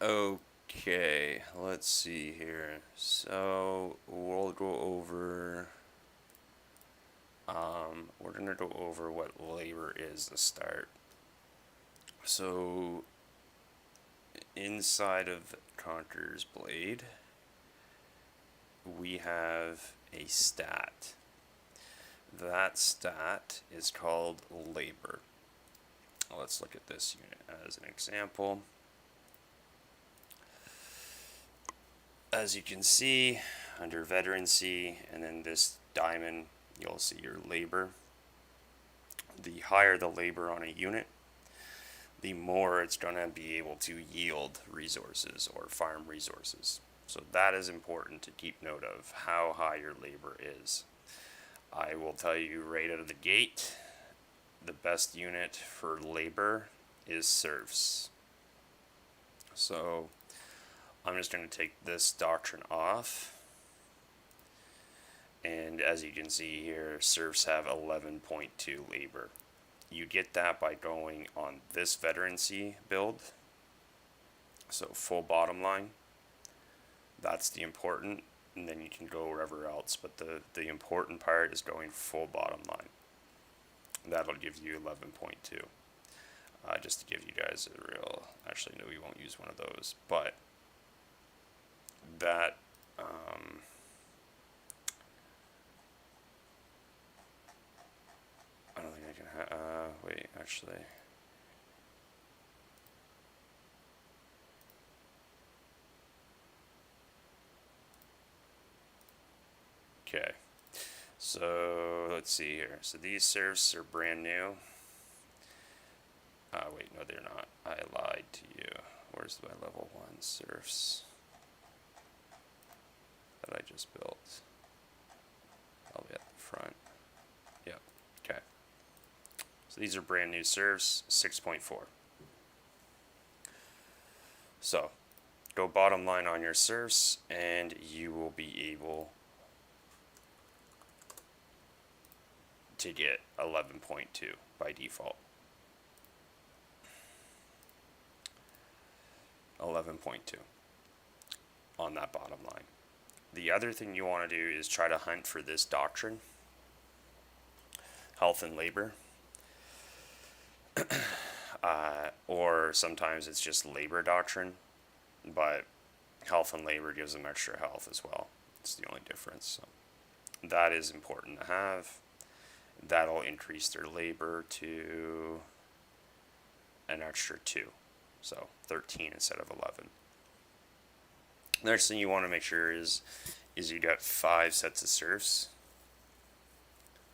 Okay, let's see here. So we'll go over. We're gonna go over what labor is to start. So inside of Conqueror's Blade, we have a stat. That stat is called labor. Let's look at this unit as an example. As you can see, under veterancy, and then this diamond, you'll see your labor. The higher the labor on a unit, the more it's going to be able to yield resources or farm resources. So that is important to keep note of, how high your labor is. I will tell you right out of the gate, the best unit for labor is serfs. So I'm just going to take this doctrine off. And as you can see here, serfs have 11.2 labor. You get that by going on this veterancy build. So full bottom line. That's the important, and then you can go wherever else. But the important part is going full bottom line. That'll give you 11.2. Just to give you guys a real, actually no, we won't use one of those, but that I don't think I can wait, actually. Okay, so let's see here. So these serfs are brand new. Wait, no, they're not. I lied to you. Where's my level 1 serfs that I just built? Probably at the front. Yep, okay. So these are brand new serfs, 6.4. So, go bottom line on your serfs, and you will be able to get 11.2 by default. 11.2 on that bottom line. The other thing you want to do is try to hunt for this doctrine, health and labor. Or sometimes it's just labor doctrine, but health and labor gives them extra health as well. It's the only difference. So that is important to have. That'll increase their labor to an extra 2. So 13 instead of 11. Next thing you want to make sure is you got 5 sets of serfs.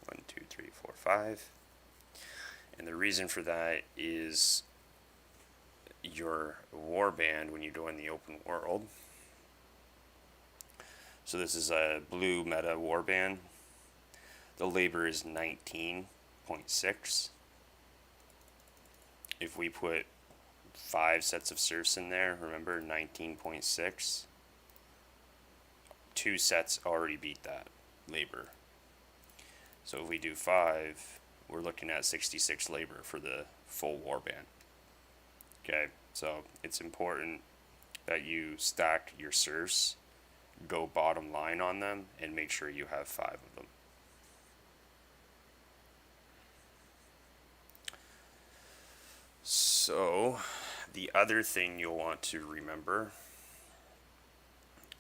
1, 2, 3, 4, 5. And the reason for that is your warband when you go in the open world. So this is a blue meta warband. The labor is 19.6. If we put 5 sets of serfs in there, remember 19.6. 2 sets already beat that labor. So if we do 5, we're looking at 66 labor for the full warband. Okay, so it's important that you stack your serfs, go bottom line on them, and make sure you have 5 of them. So the other thing you'll want to remember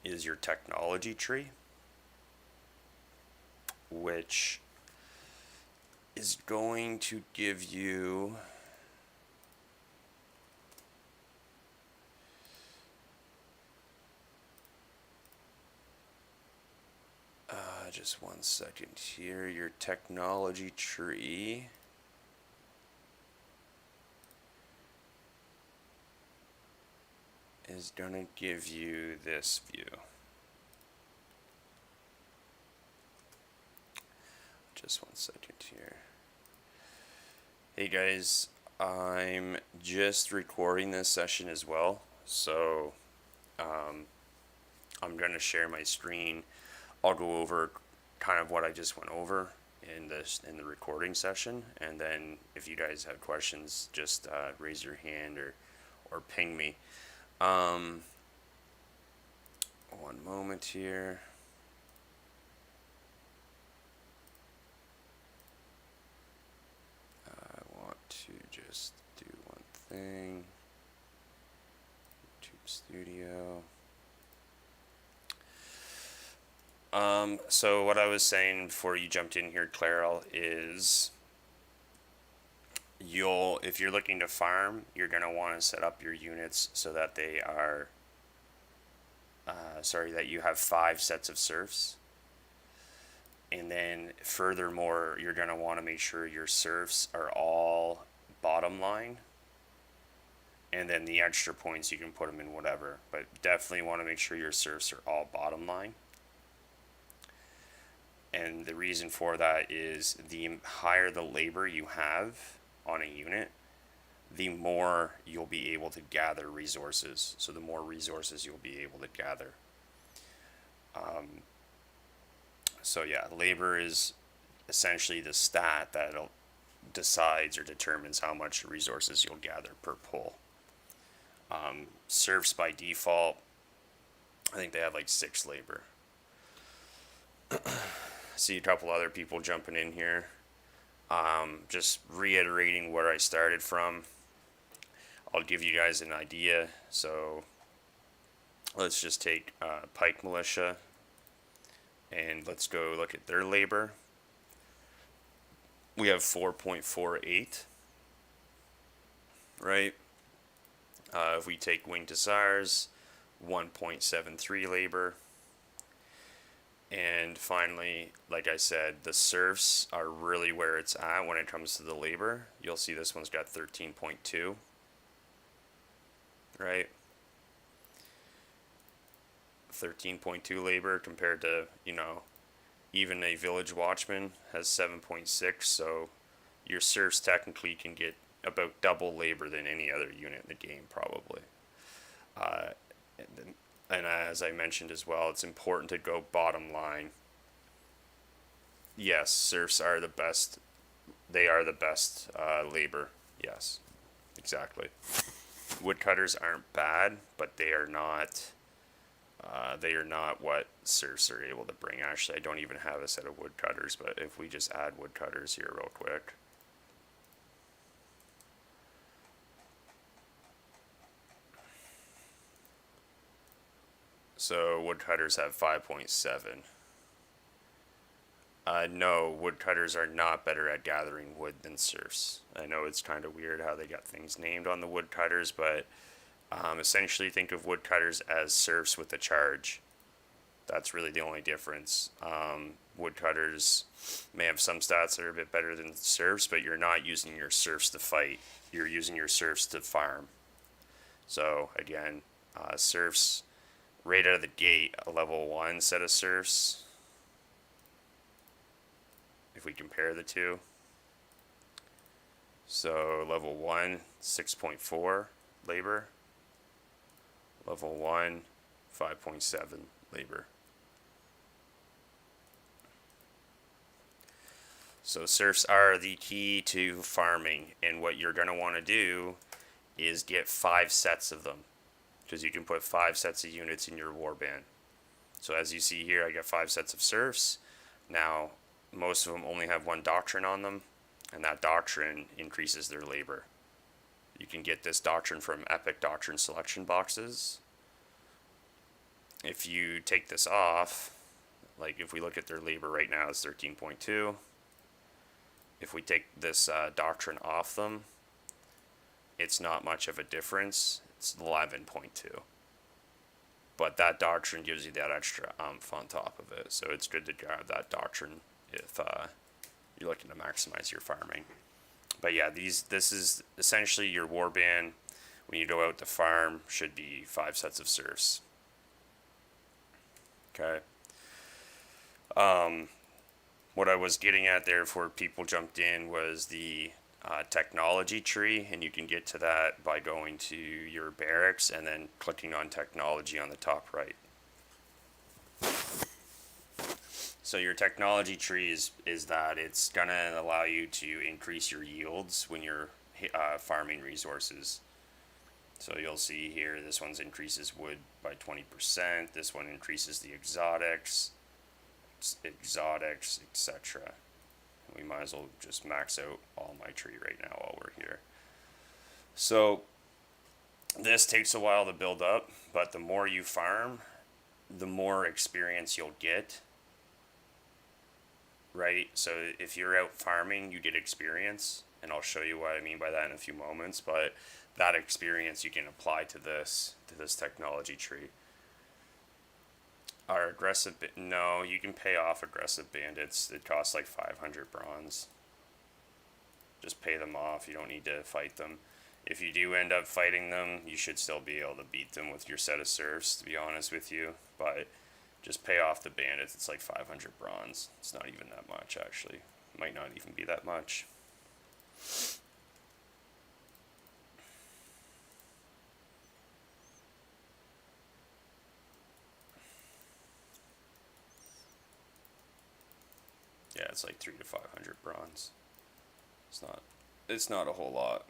is your technology tree, which is going to give you just one second here. Your technology tree is going to give you this view. Just one second here. Hey guys, I'm just recording this session as well, so I'm going to share my screen. I'll go over kind of what I just went over in the recording session, and then if you guys have questions, just raise your hand or ping me. Um, One moment here. I want to just do one thing. YouTube Studio. So what I was saying before you jumped in here, Clairol, is if you're looking to farm, you're going to want to set up your units so that they are, that you have 5 sets of serfs. And then furthermore, you're going to want to make sure your serfs are all bottom line. And then the extra points, you can put them in whatever. But definitely want to make sure your serfs are all bottom line. And the reason for that is the higher the labor you have on a unit, the more you'll be able to gather resources. So the more resources you'll be able to gather. So yeah, labor is essentially the stat that decides or determines how much resources you'll gather per pull. Serfs by default, I think they have like 6 labor. See a couple other people jumping in here. Just reiterating where I started from. I'll give you guys an idea. So let's just take Pike Militia and let's go look at their labor. We have 4.48, right? If we take Winged Hussars, 1.73 labor. And finally, like I said, the serfs are really where it's at when it comes to the labor. You'll see this one's got 13.2, right? 13.2 labor compared to, even a village watchman has 7.6, so your serfs technically can get about double labor than any other unit in the game, probably. And as I mentioned as well, it's important to go bottom line. Yes, serfs are the best. They are the best labor. Yes, exactly. Woodcutters aren't bad, but they are not. They are not what serfs are able to bring. Actually, I don't even have a set of woodcutters, but if we just add woodcutters here real quick. So woodcutters have 5.7. No, woodcutters are not better at gathering wood than serfs. I know it's kind of weird how they got things named on the woodcutters, but essentially think of woodcutters as serfs with a charge. That's really the only difference. Woodcutters may have some stats that are a bit better than serfs, but you're not using your serfs to fight. You're using your serfs to farm. So again, serfs right out of the gate, a level 1 set of serfs. If we compare the two. So level 1, 6.4 labor. Level 1, 5.7 labor. So serfs are the key to farming, and what you're going to want to do is get 5 sets of them, because you can put 5 sets of units in your warband. So as you see here, I got 5 sets of serfs. Now, most of them only have 1 doctrine on them, and that doctrine increases their labor. You can get this doctrine from Epic Doctrine selection boxes. If you take this off, like if we look at their labor right now, it's 13.2. If we take this doctrine off them, it's not much of a difference. It's 11.2. But that doctrine gives you that extra on top of it. So it's good to grab that doctrine if you're looking to maximize your farming. But yeah, this is essentially your warband when you go out to farm should be 5 sets of serfs. Okay. What I was getting at there before people jumped in was the technology tree, and you can get to that by going to your barracks and then clicking on technology on the top right. So your technology tree is that it's going to allow you to increase your yields when you're farming resources. So you'll see here, this one increases wood by 20%. This one increases the exotics, etc. We might as well just max out all my tree right now while we're here. So this takes a while to build up, but the more you farm, the more experience you'll get, right? So if you're out farming, you get experience, and I'll show you what I mean by that in a few moments, but that experience you can apply to this technology tree. Our aggressive, no, you can pay off aggressive bandits. It costs like 500 bronze. Just pay them off. You don't need to fight them. If you do end up fighting them, you should still be able to beat them with your set of serfs, to be honest with you. But just pay off the bandits. It's like 500 bronze. It's not even that much, actually. It might not even be that much. Yeah, it's like 300 to 500 bronze. It's not a whole lot.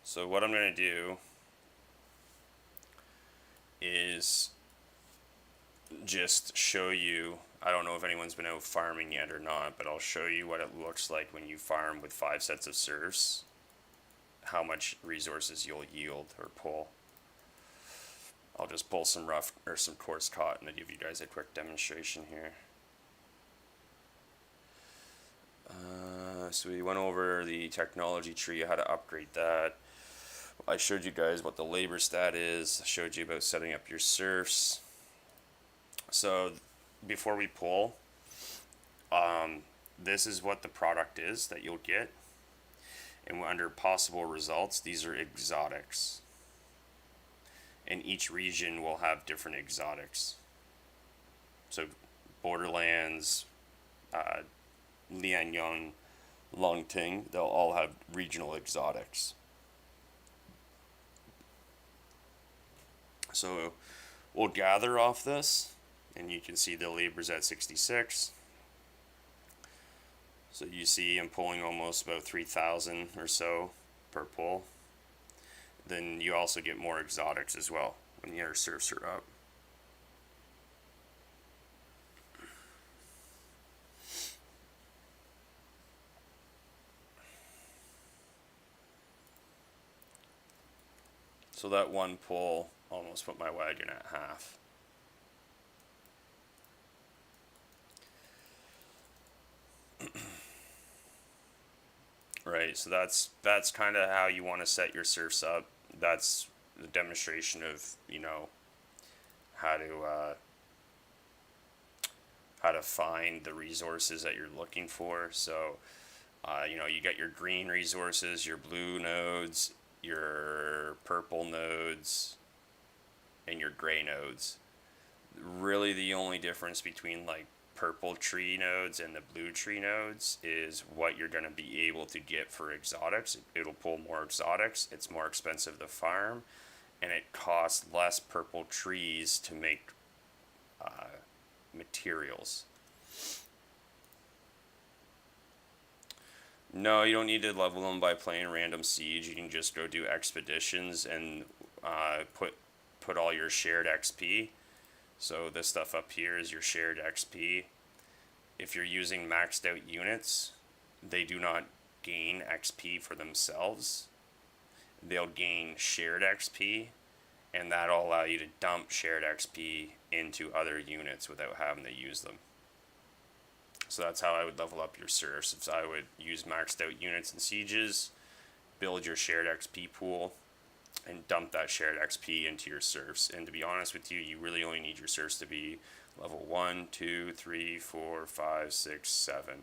So what I'm going to do is just show you, I don't know if anyone's been out farming yet or not, but I'll show you what it looks like when you farm with 5 sets of serfs, how much resources you'll yield or pull. I'll just pull some rough or some coarse cotton to give you guys a quick demonstration here. So we went over the technology tree, how to upgrade that. I showed you guys what the labor stat is. I showed you about setting up your serfs. So before we pull, this is what the product is that you'll get. And under possible results, these are exotics. And each region will have different exotics. So Borderlands, Lianyang, Longting, they'll all have regional exotics. So we'll gather off this, and you can see the labor's at 66. So you see I'm pulling almost about 3,000 or so per pull. Then you also get more exotics as well when your serfs are up. So that one pull almost put my wagon at half. Right, so that's kind of how you want to set your serfs up. That's the demonstration of, how to find the resources that you're looking for. So, you got your green resources, your blue nodes, your purple nodes, and your gray nodes. Really, the only difference between like purple tree nodes and the blue tree nodes is what you're going to be able to get for exotics. It'll pull more exotics. It's more expensive to farm, and it costs less purple trees to make materials. No, you don't need to level them by playing random siege. You can just go do expeditions and put all your shared XP. So this stuff up here is your shared XP. If you're using maxed out units, they do not gain XP for themselves. They'll gain shared XP, and that'll allow you to dump shared XP into other units without having to use them. So that's how I would level up your serfs. If I would use maxed out units and sieges, build your shared XP pool, and dump that shared XP into your serfs. And to be honest with you, you really only need your serfs to be level 1, 2, 3, 4, 5, 6, 7.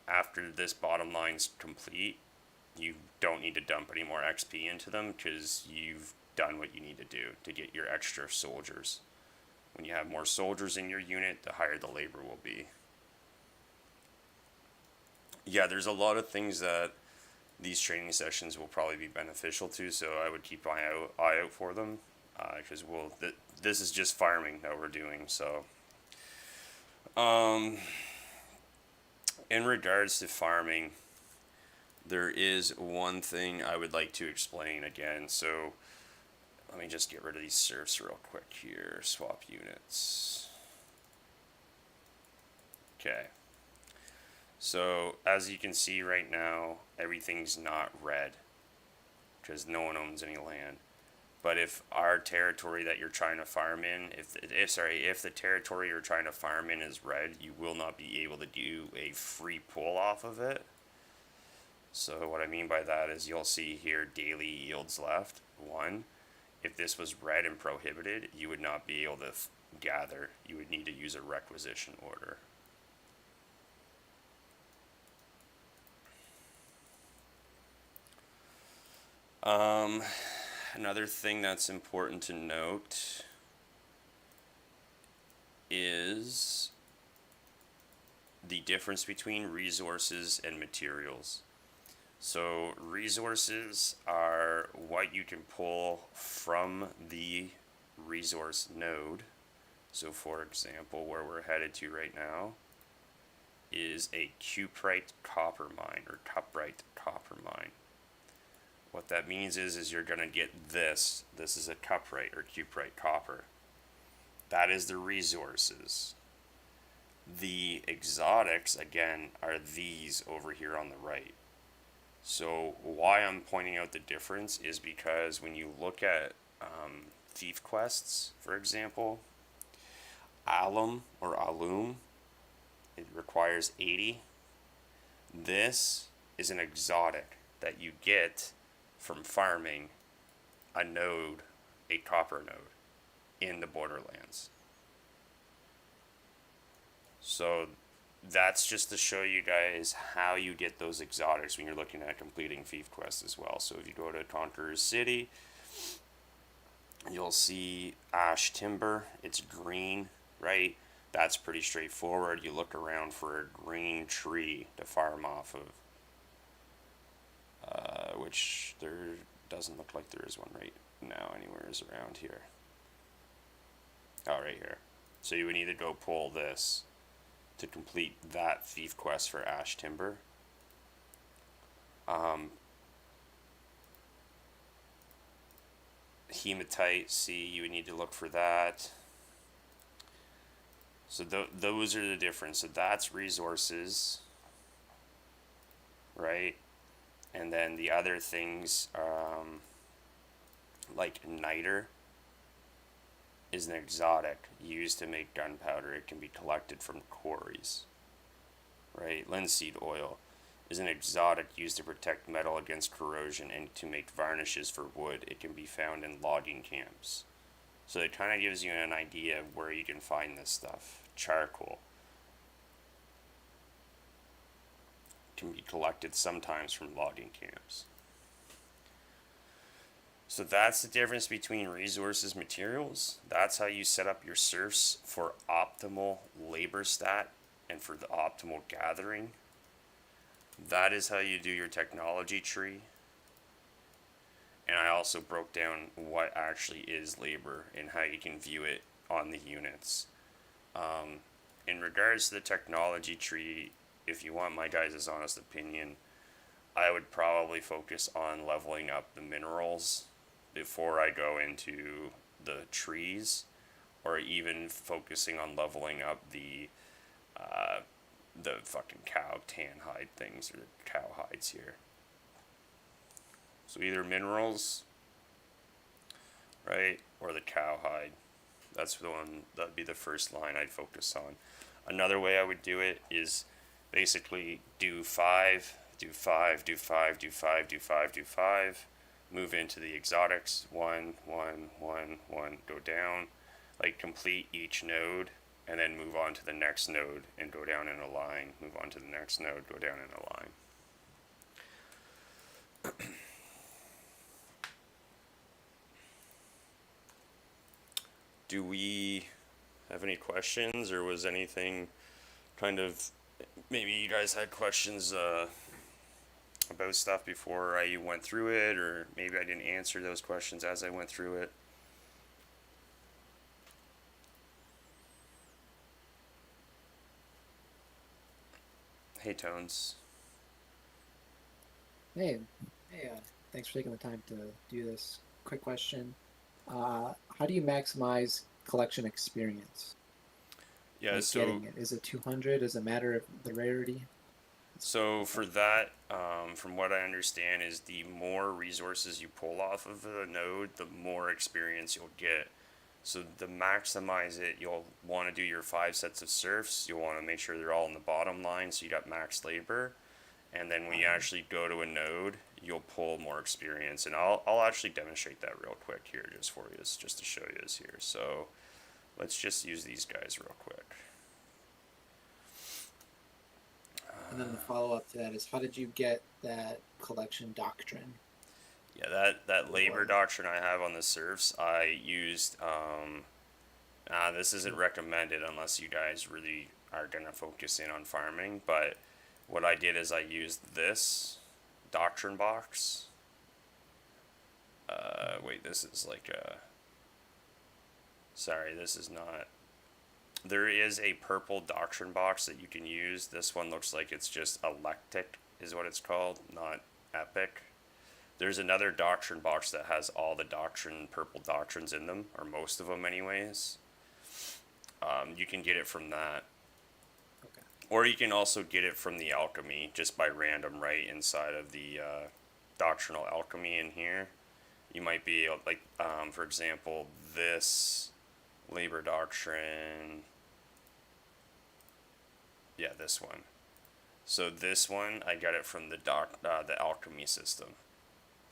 After this bottom line's complete, you don't need to dump any more XP into them because you've done what you need to do to get your extra soldiers. When you have more soldiers in your unit, the higher the labor will be. Yeah, there's a lot of things that these training sessions will probably be beneficial to, so I would keep eye out for them, because this is just farming that we're doing. So, in regards to farming, there is one thing I would like to explain again. So let me just get rid of these serfs real quick here. Swap units. Okay. So as you can see right now, everything's not red because no one owns any land. But if our territory that you're trying to farm in, if the territory you're trying to farm in is red, you will not be able to do a free pull off of it. So what I mean by that is you'll see here daily yields left, 1. If this was red and prohibited, you would not be able to gather. You would need to use a requisition order. Another thing that's important to note is the difference between resources and materials. So resources are what you can pull from the resource node. So for example, where we're headed to right now is a cuprite copper mine, or cuprite copper mine. What that means is you're going to get this. This is a cuprite or cuprite copper. That is the resources. The exotics, again, are these over here on the right. So why I'm pointing out the difference is because when you look at thief quests, for example, alum or alum, it requires 80. This is an exotic that you get from farming a node, a copper node, in the Borderlands. So that's just to show you guys how you get those exotics when you're looking at completing thief quests as well. So if you go to Conqueror's City, you'll see ash timber. It's green, right? That's pretty straightforward. You look around for a green tree to farm off of, which there doesn't look like there is one right now anywhere around here. Oh, right here. So you would need to go pull this to complete that thief quest for ash timber. Hematite, see, you would need to look for that. So those are the difference. So that's resources, right? And then the other things, like niter, is an exotic used to make gunpowder. It can be collected from quarries, right? Linseed oil is an exotic used to protect metal against corrosion and to make varnishes for wood. It can be found in logging camps. So it kind of gives you an idea of where you can find this stuff. Charcoal can be collected sometimes from logging camps. So that's the difference between resources and materials. That's how you set up your serfs for optimal labor stat and for the optimal gathering. That is how you do your technology tree. And I also broke down what actually is labor and how you can view it on the units. In regards to the technology tree, if you want my guys' honest opinion, I would probably focus on leveling up the minerals before I go into the trees, or even focusing on leveling up the fucking cow tan hide things, or the cow hides here. So either minerals, right, or the cow hide. That's the one, that'd be the first line I'd focus on. Another way I would do it is basically do 5, do 5, do 5, do 5, do 5, do 5, move into the exotics, 1, 1, 1, 1, go down, like complete each node, and then move on to the next node and go down in a line, move on to the next node, go down in a line. Do we have any questions, or was anything kind of, maybe you guys had questions about stuff before I went through it, or maybe I didn't answer those questions as I went through it? Hey, Tones. Hey, hey, thanks for taking the time to do this. Quick question. How do you maximize collection experience? Yeah, Like so getting it? Is it 200? Does it matter if the rarity? That's so the for question. that, from what I understand, is the more resources you pull off of the node, the more experience you'll get. So to maximize it, you'll want to do your 5 sets of serfs. You'll want to make sure they're all in the bottom line, so you got max labor. And then when you Uh, actually go to a node, you'll pull more experience. And I'll actually demonstrate that real quick here, just for you, just to show you this here. So let's just use these guys real quick. and then the follow-up to that is how did you get that collection doctrine? Yeah, that labor Or doctrine I have on the serfs, I used. This isn't recommended unless you guys really are gonna focus in on farming. But what I did is I used this doctrine box. Wait, this is like a. Sorry, this is not. There is a purple doctrine box that you can use. This one looks like it's just electic, is what it's called, not epic. There's another doctrine box that has all the purple doctrines in them, or most of them, anyways. You can get it from that. okay. Or you can also get it from the alchemy, just by random, right inside of the doctrinal alchemy in here. You might be, like, for example, this labor doctrine. Yeah, this one. So this one, I got it from the alchemy system,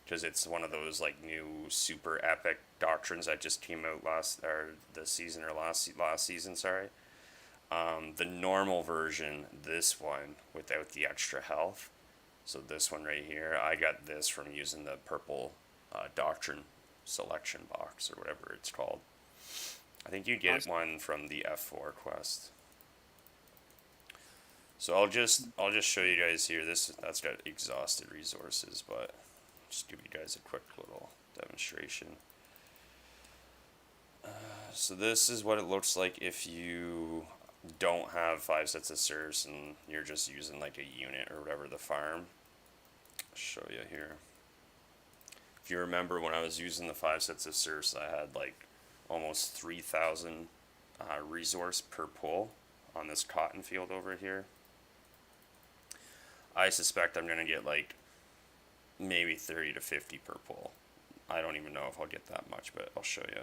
because it's one of those like new super epic doctrines that just came out last season. Sorry. The normal version, this one without the extra health. So this one right here, I got this from using the purple doctrine selection box or whatever it's called. I think you get Awesome. one from the F4 quest. So I'll just show you guys here. That's got exhausted resources, but just give you guys a quick little demonstration. So this is what it looks like if you don't have 5 sets of serfs and you're just using like a unit or whatever to farm. I'll show you here. If you remember when I was using the 5 sets of serfs, I had like almost 3,000 resource per pull on this cotton field over here. I suspect I'm gonna get like maybe 30 to 50 per pull. I don't even know if I'll get that much, but I'll show you.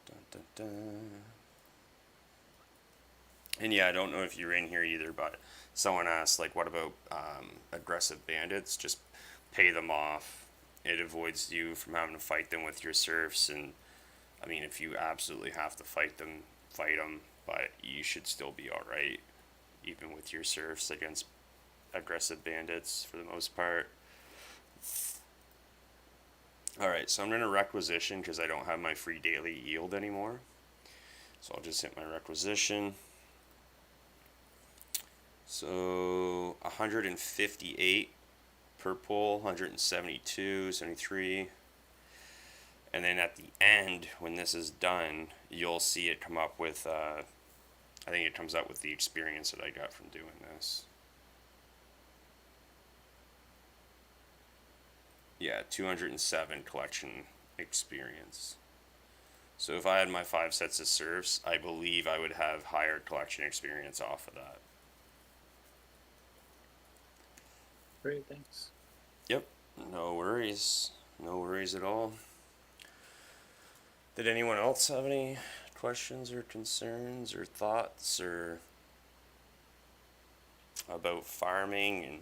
Dun, dun, dun. And yeah, I don't know if you're in here either, but someone asked, like, what about aggressive bandits? Just pay them off. It avoids you from having to fight them with your serfs. And I mean, if you absolutely have to fight them, fight them. But you should still be alright, even with your serfs against aggressive bandits for the most part. Alright, so I'm going to requisition because I don't have my free daily yield anymore. So I'll just hit my requisition. So 158 per pull, 172, 73. And then at the end, when this is done, you'll see it come up with, I think it comes out with the experience that I got from doing this. Yeah, 207 collection experience. So if I had my 5 sets of serfs, I believe I would have higher collection experience off of that. Great, thanks. Yep, no worries. No worries at all. Did anyone else have any questions or concerns or thoughts or about farming and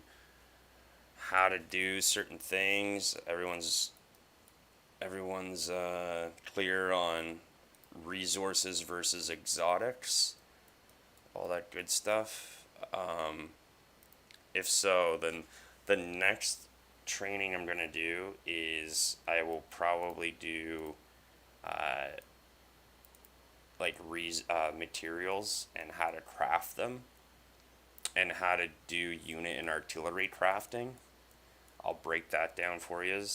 how to do certain things? Everyone's clear on resources versus exotics, all that good stuff. If so, then the next training I'm gonna do is I will probably do uh, like materials and how to craft them and how to do unit and artillery crafting. I'll break that down for you.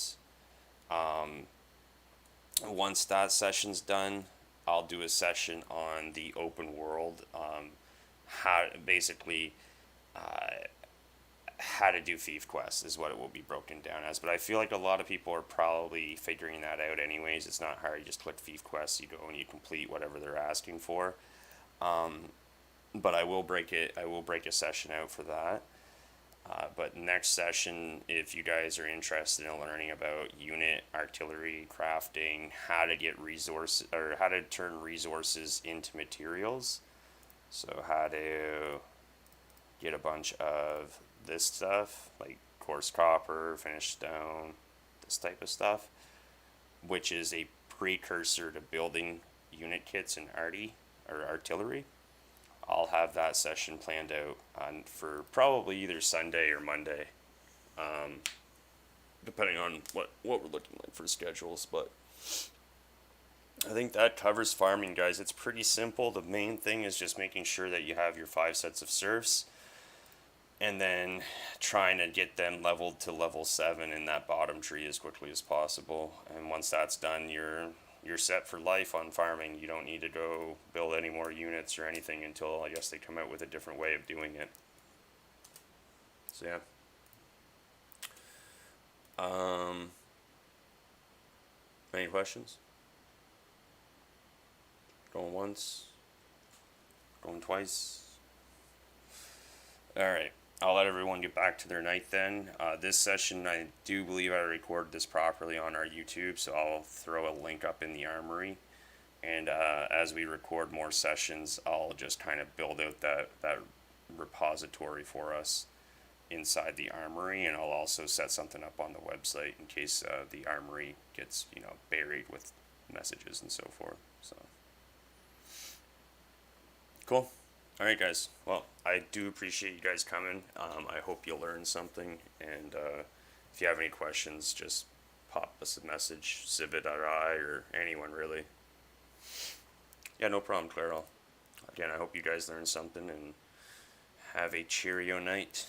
Once that session's done, I'll do a session on the open world, how basically how to do thief quests is what it will be broken down as. But I feel like a lot of people are probably figuring that out anyways. It's not hard. You just click thief quests, you go and you complete whatever they're asking for. But I will break it. I will break a session out for that. But next session, if you guys are interested in learning about unit artillery crafting, how to get resources or how to turn resources into materials, so how to get a bunch of this stuff like coarse copper, finished stone, this type of stuff, which is a precursor to building unit kits and artillery. I'll have that session planned out for probably either Sunday or Monday, depending on what we're looking like for schedules. But I think that covers farming, guys. It's pretty simple. The main thing is just making sure that you have your 5 sets of serfs, and then trying to get them leveled to level 7 in that bottom tree as quickly as possible. And once that's done, you're set for life on farming. You don't need to go build any more units or anything until I guess they come out with a different way of doing it. So yeah. Any questions? Going once? Going twice? Alright. I'll let everyone get back to their night then. This session, I do believe I recorded this properly on our YouTube, so I'll throw a link up in the armory. And as we record more sessions, I'll just kind of build out that repository for us inside the armory, and I'll also set something up on the website in case the armory gets, buried with messages and so forth. So, cool. All right, guys. Well, I do appreciate you guys coming. I hope you learned something, and if you have any questions, just pop us a message, Civet or I, or anyone really. Yeah, no problem, Clairol. Again, I hope you guys learned something, and have a cheerio night.